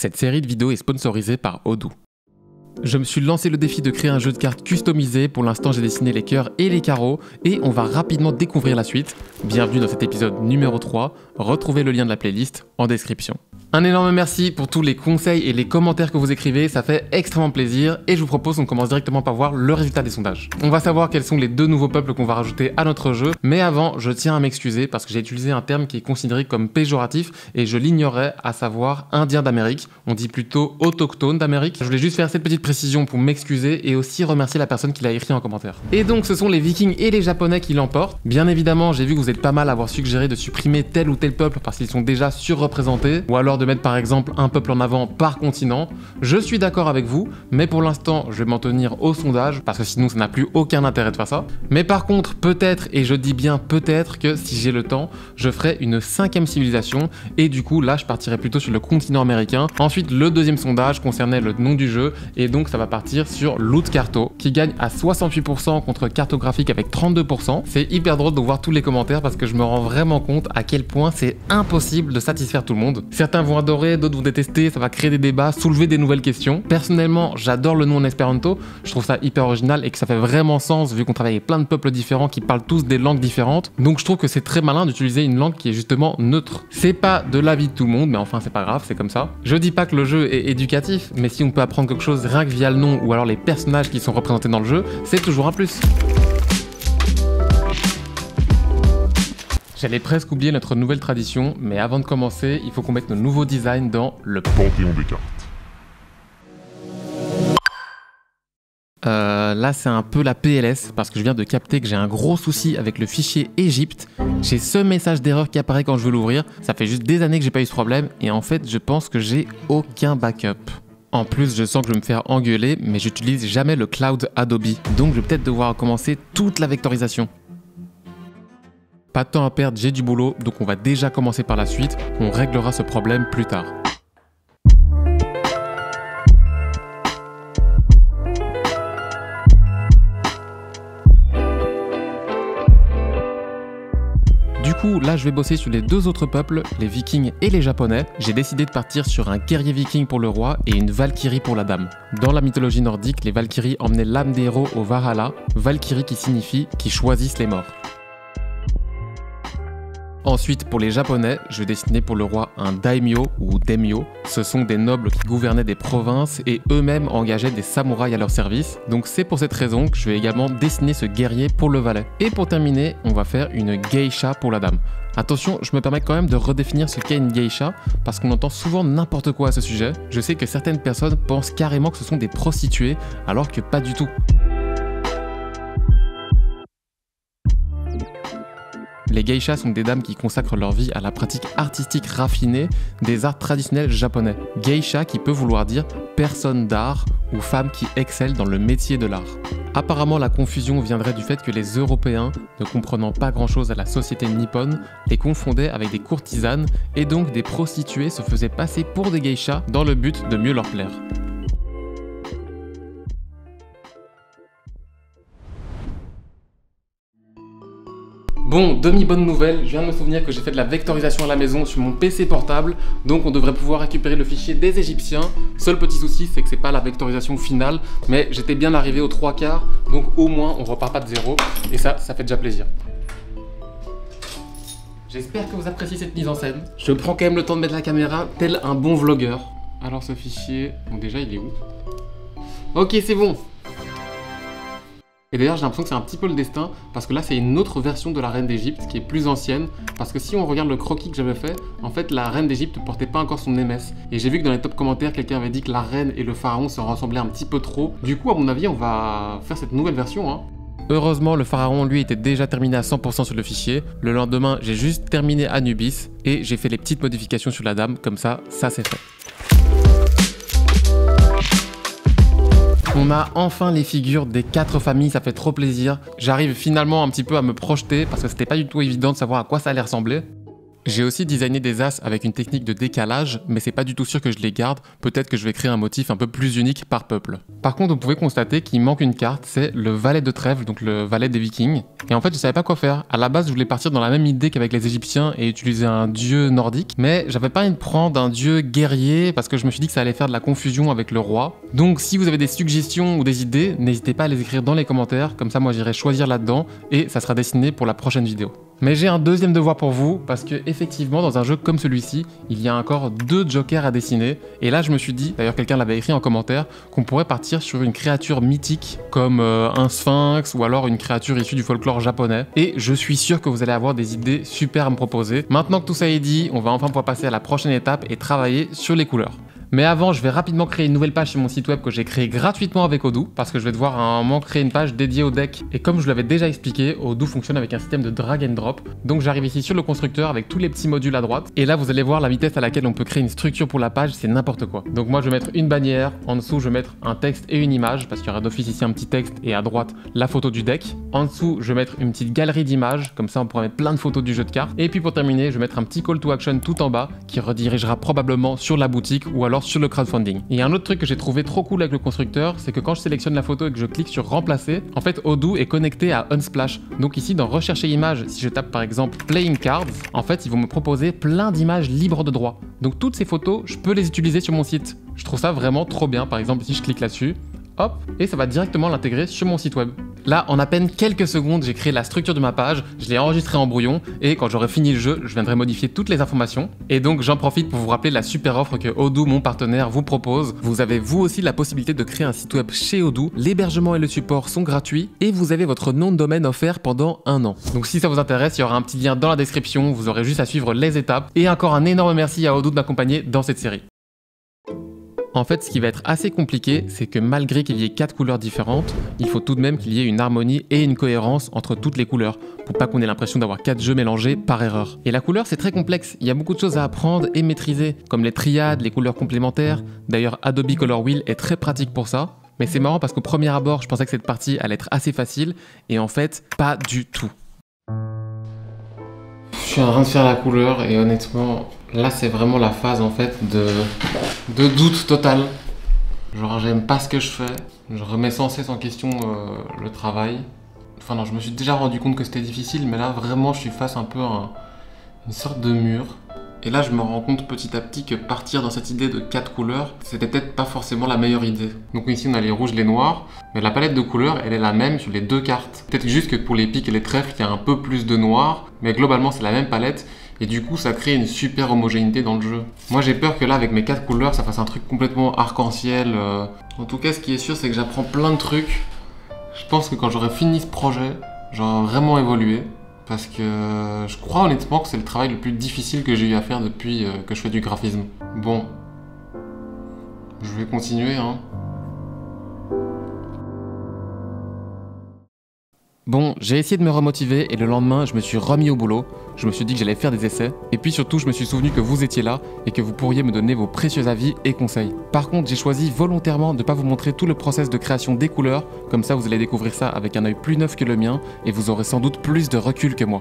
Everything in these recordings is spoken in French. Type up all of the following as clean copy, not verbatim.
Cette série de vidéos est sponsorisée par Odoo. Je me suis lancé le défi de créer un jeu de cartes customisé. Pour l'instant, j'ai dessiné les cœurs et les carreaux et on va rapidement découvrir la suite. Bienvenue dans cet épisode numéro 3. Retrouvez le lien de la playlist en description. Un énorme merci pour tous les conseils et les commentaires que vous écrivez, ça fait extrêmement plaisir et je vous propose qu'on commence directement par voir le résultat des sondages. On va savoir quels sont les 2 nouveaux peuples qu'on va rajouter à notre jeu, mais avant, je tiens à m'excuser parce que j'ai utilisé un terme qui est considéré comme péjoratif et je l'ignorais, à savoir indien d'Amérique. On dit plutôt autochtone d'Amérique. Je voulais juste faire cette petite précision pour m'excuser et aussi remercier la personne qui l'a écrit en commentaire. Et donc ce sont les Vikings et les Japonais qui l'emportent. Bien évidemment, j'ai vu que vous êtes pas mal à avoir suggéré de supprimer tel ou tel peuple parce qu'ils sont déjà surreprésentés, ou alors de mettre par exemple un peuple en avant par continent. Je suis d'accord avec vous, mais pour l'instant je vais m'en tenir au sondage parce que sinon ça n'a plus aucun intérêt de faire ça. Mais par contre peut-être, et je dis bien peut-être, que si j'ai le temps, je ferai une 5e civilisation et du coup là je partirai plutôt sur le continent américain. Ensuite le 2e sondage concernait le nom du jeu et donc ça va partir sur Loot Carto qui gagne à 68% contre Cartographique avec 32%. C'est hyper drôle de voir tous les commentaires parce que je me rends vraiment compte à quel point c'est impossible de satisfaire tout le monde. Certains vont adorer, d'autres vont détester, ça va créer des débats, soulever des nouvelles questions. Personnellement, j'adore le nom en espéranto, je trouve ça hyper original et que ça fait vraiment sens vu qu'on travaille avec plein de peuples différents qui parlent tous des langues différentes. Donc je trouve que c'est très malin d'utiliser une langue qui est justement neutre. C'est pas de l'avis de tout le monde, mais enfin c'est pas grave, c'est comme ça. Je dis pas que le jeu est éducatif, mais si on peut apprendre quelque chose rien que via le nom ou alors les personnages qui sont représentés dans le jeu, c'est toujours un plus. J'allais presque oublier notre nouvelle tradition, mais avant de commencer, il faut qu'on mette nos nouveaux designs dans le Panthéon des cartes. Là c'est un peu la PLS parce que je viens de capter que j'ai un gros souci avec le fichier Égypte. J'ai ce message d'erreur qui apparaît quand je veux l'ouvrir. Ça fait juste des années que j'ai pas eu ce problème et en fait je pense que j'ai aucun backup. En plus, je sens que je vais me faire engueuler, mais j'utilise jamais le cloud Adobe, donc je vais peut-être devoir recommencer toute la vectorisation. Pas de temps à perdre, j'ai du boulot, donc on va déjà commencer par la suite, on réglera ce problème plus tard. Du coup, là je vais bosser sur les 2 autres peuples, les Vikings et les Japonais. J'ai décidé de partir sur un guerrier viking pour le roi et une Valkyrie pour la dame. Dans la mythologie nordique, les Valkyries emmenaient l'âme des héros au Valhalla, Valkyrie qui signifie « qui choisissent les morts ». Ensuite, pour les Japonais, je vais dessiner pour le roi un daimyo ou daimyo. Ce sont des nobles qui gouvernaient des provinces et eux-mêmes engageaient des samouraïs à leur service. Donc c'est pour cette raison que je vais également dessiner ce guerrier pour le valet. Et pour terminer, on va faire une geisha pour la dame. Attention, je me permets quand même de redéfinir ce qu'est une geisha parce qu'on entend souvent n'importe quoi à ce sujet. Je sais que certaines personnes pensent carrément que ce sont des prostituées alors que pas du tout. Les geishas sont des dames qui consacrent leur vie à la pratique artistique raffinée des arts traditionnels japonais. Geisha qui peut vouloir dire personne d'art ou femme qui excelle dans le métier de l'art. Apparemment, la confusion viendrait du fait que les Européens, ne comprenant pas grand-chose à la société nippone, les confondaient avec des courtisanes et donc des prostituées se faisaient passer pour des geishas dans le but de mieux leur plaire. Bon, demi-bonne nouvelle, je viens de me souvenir que j'ai fait de la vectorisation à la maison sur mon PC portable, donc on devrait pouvoir récupérer le fichier des Égyptiens. Seul petit souci, c'est que c'est pas la vectorisation finale, mais j'étais bien arrivé aux 3/4, donc au moins on repart pas de zéro, et ça fait déjà plaisir. J'espère que vous appréciez cette mise en scène. Je prends quand même le temps de mettre la caméra, tel un bon vlogueur. Alors ce fichier, donc déjà il est où? Ok, c'est bon. Et d'ailleurs j'ai l'impression que c'est un petit peu le destin parce que là c'est une autre version de la reine d'Égypte qui est plus ancienne parce que si on regarde le croquis que j'avais fait, en fait la reine d'Égypte ne portait pas encore son émesse et j'ai vu que dans les top commentaires quelqu'un avait dit que la reine et le pharaon se ressemblaient un petit peu trop. Du coup à mon avis on va faire cette nouvelle version hein. Heureusement le pharaon lui était déjà terminé à 100% sur le fichier. Le lendemain j'ai juste terminé Anubis et j'ai fait les petites modifications sur la dame, comme ça c'est fait. On a enfin les figures des 4 familles, ça fait trop plaisir. J'arrive finalement un petit peu à me projeter parce que c'était pas du tout évident de savoir à quoi ça allait ressembler. J'ai aussi designé des as avec une technique de décalage, mais c'est pas du tout sûr que je les garde, peut-être que je vais créer un motif un peu plus unique par peuple. Par contre, vous pouvez constater qu'il manque une carte, c'est le valet de trèfle, donc le valet des Vikings. Et en fait, je savais pas quoi faire. À la base, je voulais partir dans la même idée qu'avec les Égyptiens et utiliser un dieu nordique, mais j'avais pas envie de prendre un dieu guerrier parce que je me suis dit que ça allait faire de la confusion avec le roi. Donc si vous avez des suggestions ou des idées, n'hésitez pas à les écrire dans les commentaires, comme ça moi j'irai choisir là-dedans et ça sera dessiné pour la prochaine vidéo. Mais j'ai un deuxième devoir pour vous, parce que effectivement dans un jeu comme celui-ci, il y a encore 2 jokers à dessiner, et là je me suis dit, d'ailleurs quelqu'un l'avait écrit en commentaire, qu'on pourrait partir sur une créature mythique, comme un sphinx, ou alors une créature issue du folklore japonais, et je suis sûr que vous allez avoir des idées super à me proposer. Maintenant que tout ça est dit, on va enfin pouvoir passer à la prochaine étape et travailler sur les couleurs. Mais avant, je vais rapidement créer une nouvelle page sur mon site web que j'ai créé gratuitement avec Odoo, parce que je vais devoir à un moment créer une page dédiée au deck. Et comme je vous l'avais déjà expliqué, Odoo fonctionne avec un système de drag and drop. Donc j'arrive ici sur le constructeur avec tous les petits modules à droite. Et là, vous allez voir la vitesse à laquelle on peut créer une structure pour la page, c'est n'importe quoi. Donc moi, je vais mettre une bannière, en dessous, je vais mettre un texte et une image, parce qu'il y aura d'office ici un petit texte et à droite, la photo du deck. En dessous, je vais mettre une petite galerie d'images, comme ça on pourra mettre plein de photos du jeu de cartes. Et puis pour terminer, je vais mettre un petit call to action tout en bas, qui redirigera probablement sur la boutique ou alors sur le crowdfunding. Et un autre truc que j'ai trouvé trop cool avec le constructeur, c'est que quand je sélectionne la photo et que je clique sur remplacer, en fait Odoo est connecté à Unsplash. Donc ici dans rechercher images, si je tape par exemple Playing Cards, en fait ils vont me proposer plein d'images libres de droit. Donc toutes ces photos, je peux les utiliser sur mon site. Je trouve ça vraiment trop bien. Par exemple ici je clique là-dessus, hop, et ça va directement l'intégrer sur mon site web. Là, en à peine quelques secondes, j'ai créé la structure de ma page, je l'ai enregistrée en brouillon, et quand j'aurai fini le jeu, je viendrai modifier toutes les informations. Et donc j'en profite pour vous rappeler la super offre que Odoo, mon partenaire, vous propose. Vous avez vous aussi la possibilité de créer un site web chez Odoo, l'hébergement et le support sont gratuits, et vous avez votre nom de domaine offert pendant 1 an. Donc si ça vous intéresse, il y aura un petit lien dans la description, vous aurez juste à suivre les étapes. Et encore un énorme merci à Odoo de m'accompagner dans cette série. En fait, ce qui va être assez compliqué, c'est que malgré qu'il y ait 4 couleurs différentes, il faut tout de même qu'il y ait une harmonie et une cohérence entre toutes les couleurs, pour pas qu'on ait l'impression d'avoir 4 jeux mélangés par erreur. Et la couleur, c'est très complexe, il y a beaucoup de choses à apprendre et maîtriser, comme les triades, les couleurs complémentaires. D'ailleurs, Adobe Color Wheel est très pratique pour ça. Mais c'est marrant parce qu'au premier abord, je pensais que cette partie allait être assez facile, et en fait, pas du tout. Je suis en train de faire la couleur, et honnêtement, là c'est vraiment la phase en fait de doute total. Genre j'aime pas ce que je fais, je remets sans cesse en question le travail. Enfin non, je me suis déjà rendu compte que c'était difficile, mais là vraiment je suis face un peu à une sorte de mur. Et là je me rends compte petit à petit que partir dans cette idée de 4 couleurs, c'était peut-être pas forcément la meilleure idée. Donc ici on a les rouges, les noirs, mais la palette de couleurs elle est la même sur les 2 cartes. Peut-être juste que pour les pics et les trèfles il y a un peu plus de noir, mais globalement c'est la même palette. Et du coup ça crée une super homogénéité dans le jeu. Moi j'ai peur que là avec mes 4 couleurs ça fasse un truc complètement arc-en-ciel. En tout cas ce qui est sûr c'est que j'apprends plein de trucs. Je pense que quand j'aurai fini ce projet, j'aurai vraiment évolué. Parce que je crois honnêtement que c'est le travail le plus difficile que j'ai eu à faire depuis que je fais du graphisme. Bon, je vais continuer hein. Bon, j'ai essayé de me remotiver et le lendemain, je me suis remis au boulot. Je me suis dit que j'allais faire des essais. Et puis surtout, je me suis souvenu que vous étiez là et que vous pourriez me donner vos précieux avis et conseils. Par contre, j'ai choisi volontairement de ne pas vous montrer tout le process de création des couleurs. Comme ça, vous allez découvrir ça avec un œil plus neuf que le mien et vous aurez sans doute plus de recul que moi.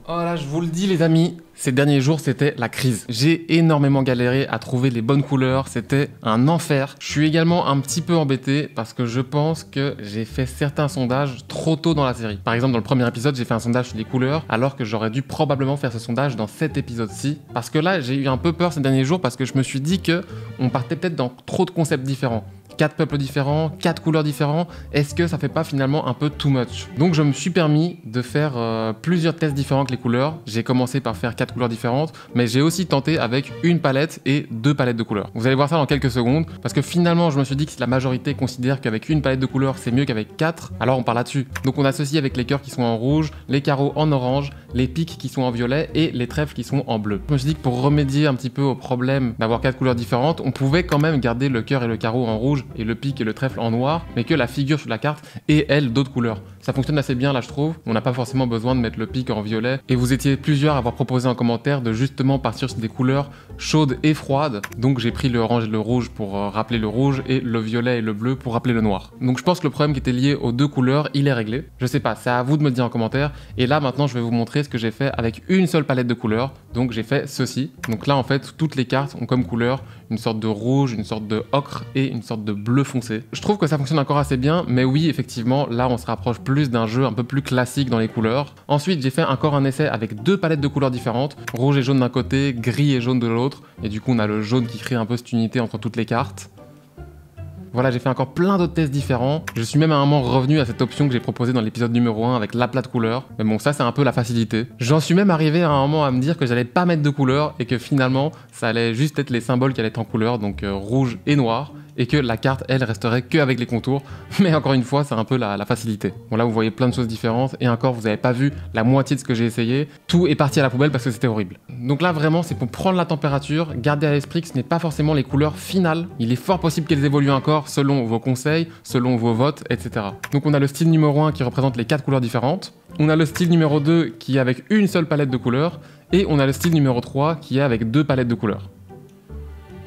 Oh là, je vous le dis les amis, ces derniers jours c'était la crise. J'ai énormément galéré à trouver les bonnes couleurs, c'était un enfer. Je suis également un petit peu embêté parce que je pense que j'ai fait certains sondages trop tôt dans la série. Par exemple dans le premier épisode j'ai fait un sondage sur les couleurs alors que j'aurais dû probablement faire ce sondage dans cet épisode-ci. Parce que là j'ai eu un peu peur ces derniers jours parce que je me suis dit que on partait peut-être dans trop de concepts différents. 4 peuples différents, 4 couleurs différents, est-ce que ça fait pas finalement un peu too much? Donc je me suis permis de faire plusieurs tests différents avec les couleurs. J'ai commencé par faire 4 couleurs différentes, mais j'ai aussi tenté avec une palette et 2 palettes de couleurs. Vous allez voir ça dans quelques secondes, parce que finalement je me suis dit que si la majorité considère qu'avec une palette de couleurs c'est mieux qu'avec 4, alors on part là-dessus. Donc on associe avec les cœurs qui sont en rouge, les carreaux en orange, les pics qui sont en violet et les trèfles qui sont en bleu. Je me suis dit que pour remédier un petit peu au problème d'avoir 4 couleurs différentes, on pouvait quand même garder le cœur et le carreau en rouge et le pic et le trèfle en noir, mais que la figure sur la carte ait elle d'autres couleurs. Ça fonctionne assez bien là je trouve, on n'a pas forcément besoin de mettre le pic en violet, et vous étiez plusieurs à avoir proposé en commentaire de justement partir sur des couleurs chaudes et froides. Donc j'ai pris le orange et le rouge pour rappeler le rouge et le violet et le bleu pour rappeler le noir. Donc je pense que le problème qui était lié aux deux couleurs, il est réglé. Je sais pas, c'est à vous de me le dire en commentaire. Et là maintenant je vais vous montrer ce que j'ai fait avec une seule palette de couleurs. Donc j'ai fait ceci. Donc là en fait toutes les cartes ont comme couleur une sorte de rouge, une sorte de ocre et une sorte de bleu foncé. Je trouve que ça fonctionne encore assez bien, mais oui effectivement là on se rapproche plus d'un jeu un peu plus classique dans les couleurs. Ensuite j'ai fait encore un essai avec deux palettes de couleurs différentes, rouge et jaune d'un côté, gris et jaune de l'autre, et du coup on a le jaune qui crée un peu cette unité entre toutes les cartes. Voilà, j'ai fait encore plein d'autres tests différents. Je suis même à un moment revenu à cette option que j'ai proposée dans l'épisode numéro 1 avec l'aplat de couleurs. Mais bon, ça c'est un peu la facilité. J'en suis même arrivé à un moment à me dire que j'allais pas mettre de couleurs et que finalement, ça allait juste être les symboles qui allaient être en couleur, donc rouge et noir, et que la carte, elle, resterait que avec les contours. Mais encore une fois, c'est un peu la facilité. Bon là, vous voyez plein de choses différentes, et encore, vous n'avez pas vu la moitié de ce que j'ai essayé. Tout est parti à la poubelle parce que c'était horrible. Donc là, vraiment, c'est pour prendre la température, garder à l'esprit que ce n'est pas forcément les couleurs finales. Il est fort possible qu'elles évoluent encore selon vos conseils, selon vos votes, etc. Donc on a le style numéro 1 qui représente les 4 couleurs différentes. On a le style numéro 2 qui est avec une seule palette de couleurs. Et on a le style numéro 3 qui est avec 2 palettes de couleurs.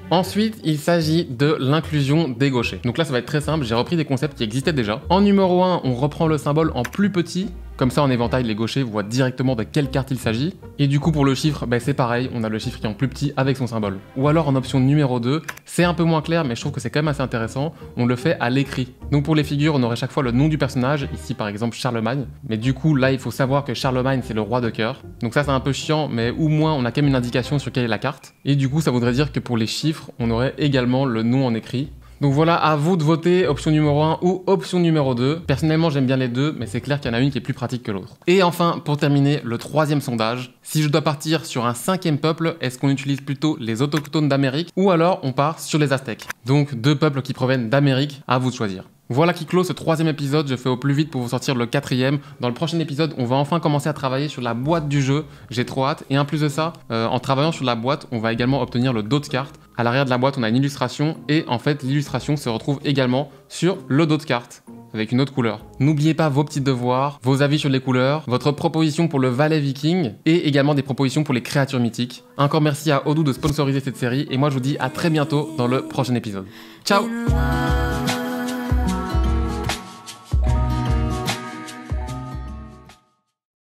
Ensuite, il s'agit de l'inclusion des gauchers. Donc là, ça va être très simple, j'ai repris des concepts qui existaient déjà. En numéro 1, on reprend le symbole en plus petit. Comme ça, en éventail, les gauchers voient directement de quelle carte il s'agit. Et du coup, pour le chiffre, c'est pareil, on a le chiffre qui est en plus petit avec son symbole. Ou alors, en option numéro 2, c'est un peu moins clair, mais je trouve que c'est quand même assez intéressant, on le fait à l'écrit. Donc pour les figures, on aurait chaque fois le nom du personnage, ici par exemple Charlemagne. Mais du coup, là, il faut savoir que Charlemagne, c'est le roi de cœur. Donc ça, c'est un peu chiant, mais au moins, on a quand même une indication sur quelle est la carte. Et du coup, ça voudrait dire que pour les chiffres, on aurait également le nom en écrit. Donc voilà, à vous de voter option numéro 1 ou option numéro 2. Personnellement, j'aime bien les deux, mais c'est clair qu'il y en a une qui est plus pratique que l'autre. Et enfin, pour terminer, le troisième sondage. Si je dois partir sur un 5e peuple, est-ce qu'on utilise plutôt les autochtones d'Amérique ou alors on part sur les Aztèques? Donc 2 peuples qui proviennent d'Amérique, à vous de choisir. Voilà qui clôt ce 3e épisode, je fais au plus vite pour vous sortir le 4e. Dans le prochain épisode, on va enfin commencer à travailler sur la boîte du jeu, j'ai trop hâte. Et en plus de ça, en travaillant sur la boîte, on va également obtenir le dos de carte. À l'arrière de la boîte, on a une illustration et en fait, l'illustration se retrouve également sur le dos de carte, avec une autre couleur. N'oubliez pas vos petits devoirs, vos avis sur les couleurs, votre proposition pour le valet viking et également des propositions pour les créatures mythiques. Encore merci à Odoo de sponsoriser cette série et moi je vous dis à très bientôt dans le prochain épisode. Ciao!